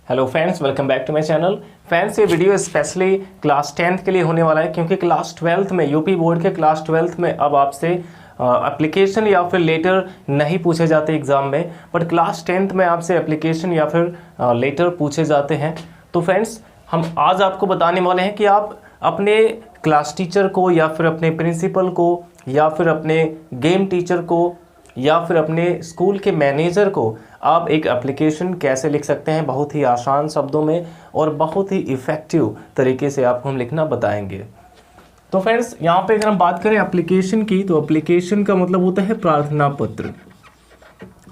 Hello friends, welcome back to my channel. Friends, ये video specially class 10th के लिए होने वाला है क्योंकि क्लास 12th में यूपी बोर्ड के क्लास 12th में अब आपसे एप्लीकेशन या फिर लेटर नहीं पूछे जाते एग्ज़ाम में, बट क्लास 10th में आपसे एप्लीकेशन या फिर लेटर पूछे जाते हैं। तो फ्रेंड्स, हम आज आपको बताने वाले हैं कि आप अपने क्लास टीचर को या फिर अपने प्रिंसिपल को या फिर अपने गेम टीचर को या फिर अपने स्कूल के मैनेजर को आप एक एप्लीकेशन कैसे लिख सकते हैं बहुत ही आसान शब्दों में और बहुत ही इफ़ेक्टिव तरीके से आपको हम लिखना बताएंगे। तो फ्रेंड्स, यहाँ पे अगर हम बात करें एप्लीकेशन की, तो एप्लीकेशन का मतलब होता है प्रार्थना पत्र।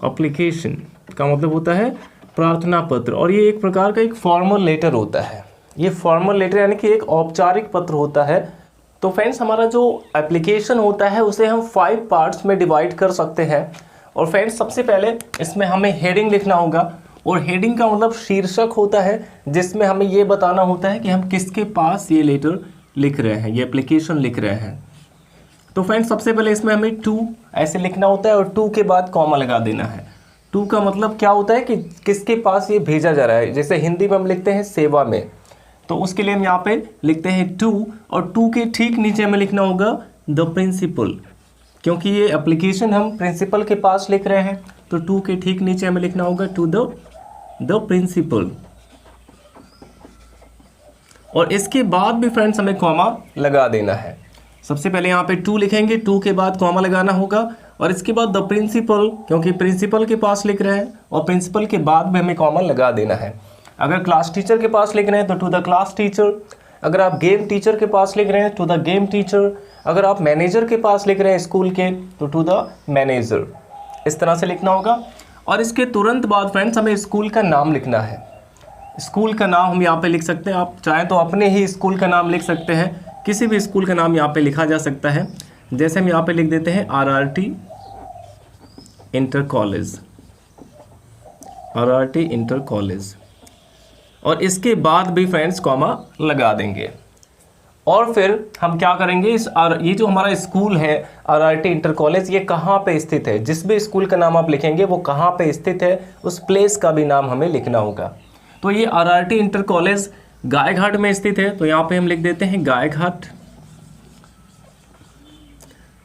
एप्लीकेशन का मतलब होता है प्रार्थना पत्र और ये एक प्रकार का एक फॉर्मल लेटर होता है। ये फॉर्मल लेटर यानी कि एक औपचारिक पत्र होता है। तो फ्रेंड्स, हमारा जो एप्लीकेशन होता है उसे हम 5 पार्ट्स में डिवाइड कर सकते हैं। और फ्रेंड्स, सबसे पहले इसमें हमें हेडिंग लिखना होगा और हेडिंग का मतलब शीर्षक होता है जिसमें हमें ये बताना होता है कि हम किसके पास ये लेटर लिख रहे हैं, ये एप्लीकेशन लिख रहे हैं। तो फ्रेंड्स, सबसे पहले इसमें हमें 2 ऐसे लिखना होता है और 2 के बाद कॉमा लगा देना है। 2 का मतलब क्या होता है कि किसके पास ये भेजा जा रहा है। जैसे हिंदी में हम लिखते हैं सेवा में, तो उसके लिए हम यहाँ पे लिखते हैं 2 और 2 के ठीक नीचे हमें लिखना होगा द प्रिंसिपल, क्योंकि ये एप्लीकेशन हम प्रिंसिपल के पास लिख रहे हैं। तो 2 के ठीक नीचे हमें लिखना होगा टू द प्रिंसिपल। और इसके बाद भी फ्रेंड्स हमें कॉमा लगा देना है। सबसे पहले यहाँ पे 2 लिखेंगे, 2 के बाद कॉमा लगाना होगा और इसके बाद द प्रिंसिपल, क्योंकि प्रिंसिपल के पास लिख रहे हैं और प्रिंसिपल के बाद भी हमें कॉमा लगा देना है। अगर क्लास टीचर के पास लिख रहे हैं तो टू द क्लास टीचर, अगर आप गेम टीचर के पास लिख रहे हैं टू द गेम टीचर, अगर आप मैनेजर के पास लिख रहे हैं स्कूल के तो टू द मैनेजर। इस तरह से लिखना होगा। और इसके तुरंत बाद फ्रेंड्स हमें स्कूल का नाम लिखना है। स्कूल का नाम हम यहाँ पे लिख सकते हैं। आप चाहें तो अपने ही स्कूल का नाम लिख सकते हैं, किसी भी स्कूल का नाम यहाँ पे लिखा जा सकता है। जैसे हम यहाँ पे लिख देते हैं RRT inter college, RRT inter college. और इसके बाद भी फ्रेंड्स कॉमा लगा देंगे। और फिर हम क्या करेंगे, ये जो हमारा स्कूल है RRT इंटर कॉलेज, ये कहाँ पे स्थित है। जिस भी स्कूल का नाम आप लिखेंगे वो कहाँ पे स्थित है, उस प्लेस का भी नाम हमें लिखना होगा। तो ये RRT इंटर कॉलेज गायघाट में स्थित है, तो यहाँ पे हम लिख देते हैं गायघाट।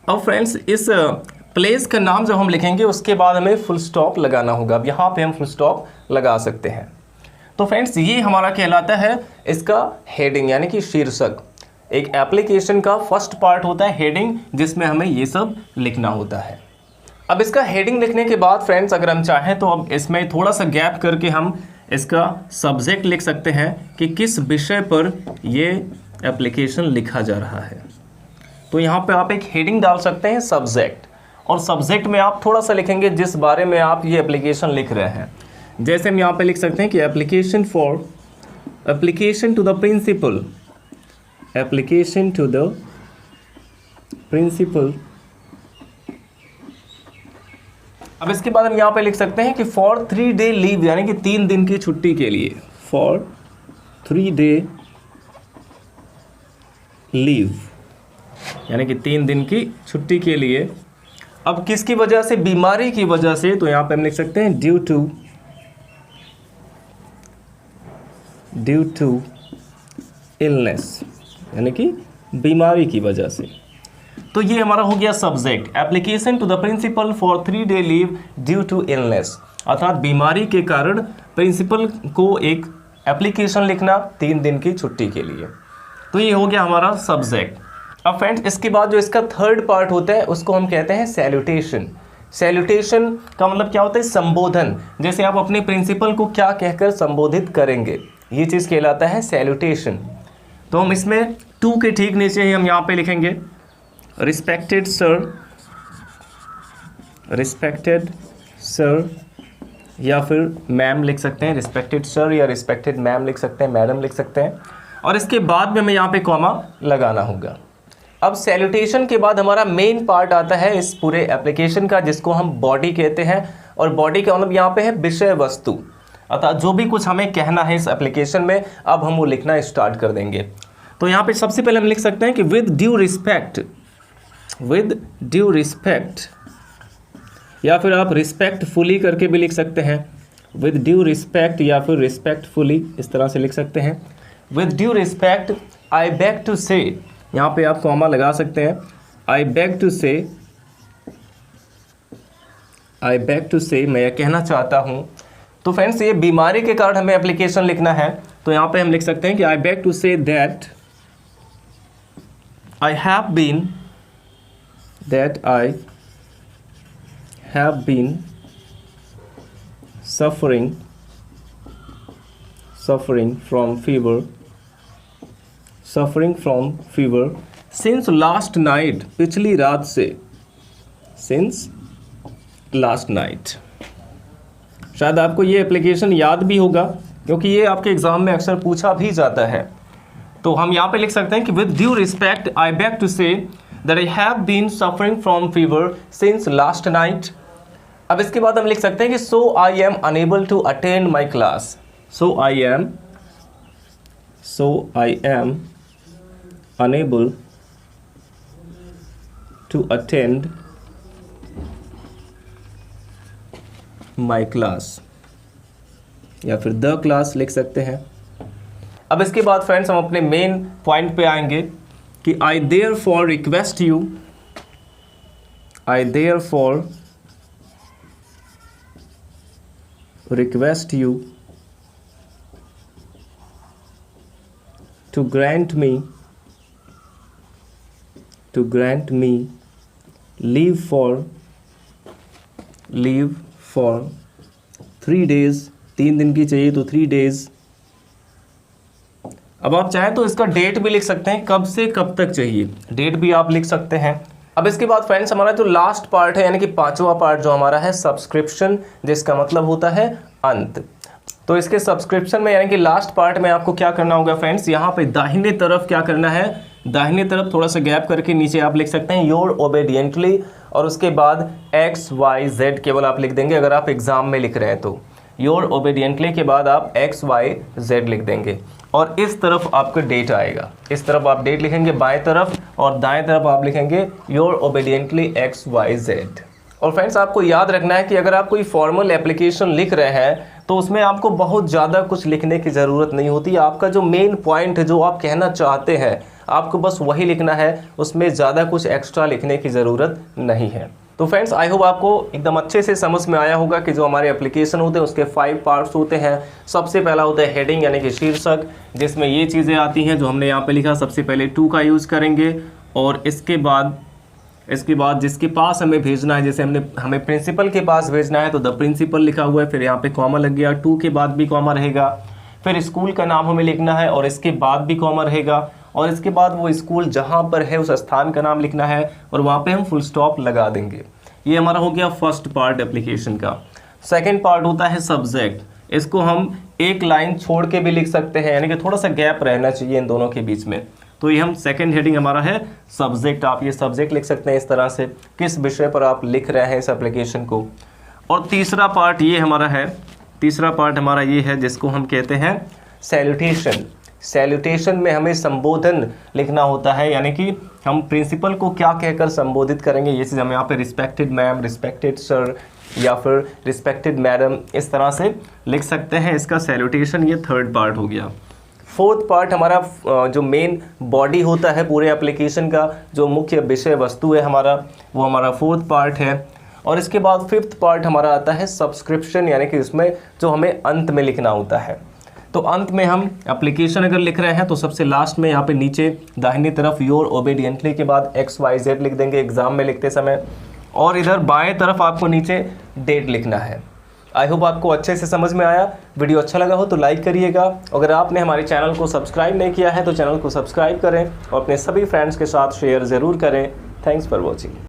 अब फ्रेंड्स, इस प्लेस का नाम जब हम लिखेंगे उसके बाद हमें फुल स्टॉप लगाना होगा। अब यहाँ पे हम फुल स्टॉप लगा सकते हैं। तो फ्रेंड्स, ये हमारा कहलाता है इसका हेडिंग यानी कि शीर्षक। एक एप्लीकेशन का फर्स्ट पार्ट होता है हेडिंग, जिसमें हमें ये सब लिखना होता है। अब इसका हेडिंग लिखने के बाद फ्रेंड्स, अगर हम चाहें तो अब इसमें थोड़ा सा गैप करके हम इसका सब्जेक्ट लिख सकते हैं कि किस विषय पर ये एप्लीकेशन लिखा जा रहा है। तो यहाँ पे आप एक हेडिंग डाल सकते हैं सब्जेक्ट, और सब्जेक्ट में आप थोड़ा सा लिखेंगे जिस बारे में आप ये एप्लीकेशन लिख रहे हैं। जैसे हम यहाँ पे लिख सकते हैं कि application to the principal, application to the principal. अब इसके बाद हम यहाँ पे लिख सकते हैं कि फॉर 3 डे लीव, यानी कि 3 दिन की छुट्टी के लिए। फॉर 3 डे लीव यानी कि 3 दिन की छुट्टी के लिए। अब किसकी वजह से, बीमारी की वजह से, तो यहाँ पे हम लिख सकते हैं ड्यू टू इलनेस, यानी कि बीमारी की वजह से। तो ये हमारा हो गया subject, application to the principal for 3 day leave due to illness, अर्थात बीमारी के कारण प्रिंसिपल को एक एप्लीकेशन लिखना 3 दिन की छुट्टी के लिए। तो ये हो गया हमारा सब्जेक्ट। अब फ्रेंड्स, इसके बाद जो इसका थर्ड पार्ट होता है उसको हम कहते हैं सैल्यूटेशन। सैल्यूटेशन का मतलब क्या होता है, संबोधन। जैसे आप अपने प्रिंसिपल को क्या कहकर संबोधित करेंगे, ये चीज़ कहलाता है सैल्यूटेशन। तो हम इसमें 2 के ठीक नीचे ही हम यहाँ पे लिखेंगे रिस्पेक्टेड सर, या फिर मैम लिख सकते हैं। रिस्पेक्टेड सर या रिस्पेक्टेड मैम लिख सकते हैं, मैडम लिख सकते हैं। और इसके बाद में हमें यहाँ पे कॉमा लगाना होगा। अब सैल्यूटेशन के बाद हमारा मेन पार्ट आता है इस पूरे एप्लीकेशन का, जिसको हम बॉडी कहते हैं। और बॉडी का मतलब यहाँ पे है विषय वस्तु, अर्थात जो भी कुछ हमें कहना है इस एप्लीकेशन में, अब हम वो लिखना स्टार्ट कर देंगे। तो यहाँ पे सबसे पहले हम लिख सकते हैं कि विद ड्यू रिस्पेक्ट, या फिर आप रिस्पेक्टफुली करके भी लिख सकते हैं। विद ड्यू रिस्पेक्ट या फिर रिस्पेक्टफुली, इस तरह से लिख सकते हैं। With due respect I beg to say, यहाँ पे आप कॉमा लगा सकते हैं। आई बेग टू से, आई बेग टू से, मैं यह कहना चाहता हूँ। तो फ्रेंड्स ये बीमारी के कारण हमें एप्लीकेशन लिखना है, तो यहाँ पे हम लिख सकते हैं कि I beg to say that I have been, that I have been suffering from fever since last night, पिछली रात से, since last night। शायद आपको ये एप्लीकेशन याद भी होगा क्योंकि ये आपके एग्जाम में अक्सर पूछा भी जाता है। तो हम यहाँ पे लिख सकते हैं कि with due respect I beg to say that I have been suffering from fever since last night. अब इसके बाद हम लिख सकते हैं कि so I am unable to attend my class, so I am unable to attend my class, या फिर द क्लास लिख सकते हैं। अब इसके बाद फ्रेंड्स हम अपने मेन पॉइंट पे आएंगे कि I therefore request you, I therefore request you to grant me leave for 3 days, 3 दिन की चाहिए तो 3 days। अब आप चाहें तो इसका डेट भी लिख सकते हैं, कब से कब तक चाहिए, डेट भी आप लिख सकते हैं। अब इसके बाद फ्रेंड्स हमारा जो लास्ट पार्ट है यानी कि 5वां पार्ट जो हमारा है सब्सक्रिप्शन, जिसका मतलब होता है अंत। तो इसके सब्सक्रिप्शन में यानी कि लास्ट पार्ट में आपको क्या करना होगा फ्रेंड्स, यहाँ पे दाहिने तरफ क्या करना है, दाहिने तरफ थोड़ा सा गैप करके नीचे आप लिख सकते हैं योर ओबेडिएंटली, और उसके बाद XYZ केवल आप लिख देंगे अगर आप एग्जाम में लिख रहे हैं तो। योर ओबेडिएंटली के बाद आप XYZ लिख देंगे और इस तरफ आपका डेट आएगा, इस तरफ आप डेट लिखेंगे बाएं तरफ, और दाएं तरफ आप लिखेंगे योर ओबेडिएंटली XYZ। और फ्रेंड्स आपको याद रखना है कि अगर आप कोई फॉर्मल एप्लीकेशन लिख रहे हैं तो उसमें आपको बहुत ज़्यादा कुछ लिखने की ज़रूरत नहीं होती। आपका जो मेन पॉइंट है जो आप कहना चाहते हैं आपको बस वही लिखना है, उसमें ज़्यादा कुछ एक्स्ट्रा लिखने की ज़रूरत नहीं है। तो फ्रेंड्स आई होप आपको एकदम अच्छे से समझ में आया होगा कि जो हमारे एप्लीकेशन होते हैं उसके 5 पार्ट्स होते हैं। सबसे पहला होता है हेडिंग यानी कि शीर्षक, जिसमें ये चीज़ें आती हैं जो हमने यहाँ पे लिखा। सबसे पहले टू का यूज़ करेंगे और इसके बाद जिसके पास हमें भेजना है, जैसे हमें प्रिंसिपल के पास भेजना है तो द प्रिंसिपल लिखा हुआ है, फिर यहाँ पे कॉमा लग गया, टू के बाद भी कॉमा रहेगा, फिर स्कूल का नाम हमें लिखना है और इसके बाद भी कॉमा रहेगा, और इसके बाद वो स्कूल जहाँ पर है उस स्थान का नाम लिखना है और वहाँ पे हम फुल स्टॉप लगा देंगे। ये हमारा हो गया फर्स्ट पार्ट एप्लीकेशन का। सेकंड पार्ट होता है सब्जेक्ट, इसको हम एक लाइन छोड़ के भी लिख सकते हैं, यानी कि थोड़ा सा गैप रहना चाहिए इन दोनों के बीच में। तो ये हम सेकंड हेडिंग हमारा है सब्जेक्ट, आप ये सब्जेक्ट लिख सकते हैं इस तरह से, किस विषय पर आप लिख रहे हैं इस एप्लीकेशन को। और तीसरा पार्ट ये हमारा है, तीसरा पार्ट हमारा ये है जिसको हम कहते हैं सैल्यूटेशन। सैल्यूटेशन में हमें संबोधन लिखना होता है, यानी कि हम प्रिंसिपल को क्या कहकर संबोधित करेंगे, ये चीज़ हम यहाँ पे रिस्पेक्टेड मैम, रिस्पेक्टेड सर या फिर रिस्पेक्टेड मैडम इस तरह से लिख सकते हैं। इसका सैल्यूटेशन ये थर्ड पार्ट हो गया। फोर्थ पार्ट हमारा जो मेन बॉडी होता है पूरे एप्लीकेशन का, जो मुख्य विषय वस्तु है हमारा, वो हमारा फोर्थ पार्ट है। और इसके बाद फिफ्थ पार्ट हमारा आता है सब्सक्रिप्शन, यानी कि इसमें जो हमें अंत में लिखना होता है। तो अंत में हम एप्लीकेशन अगर लिख रहे हैं तो सबसे लास्ट में यहाँ पे नीचे दाहिनी तरफ योर ओबेडिएंटली के बाद XYZ लिख देंगे एग्जाम में लिखते समय, और इधर बाएं तरफ आपको नीचे डेट लिखना है। आई होप आपको अच्छे से समझ में आया। वीडियो अच्छा लगा हो तो लाइक करिएगा। अगर आपने हमारे चैनल को सब्सक्राइब नहीं किया है तो चैनल को सब्सक्राइब करें और अपने सभी फ्रेंड्स के साथ शेयर ज़रूर करें। Thanks for watching.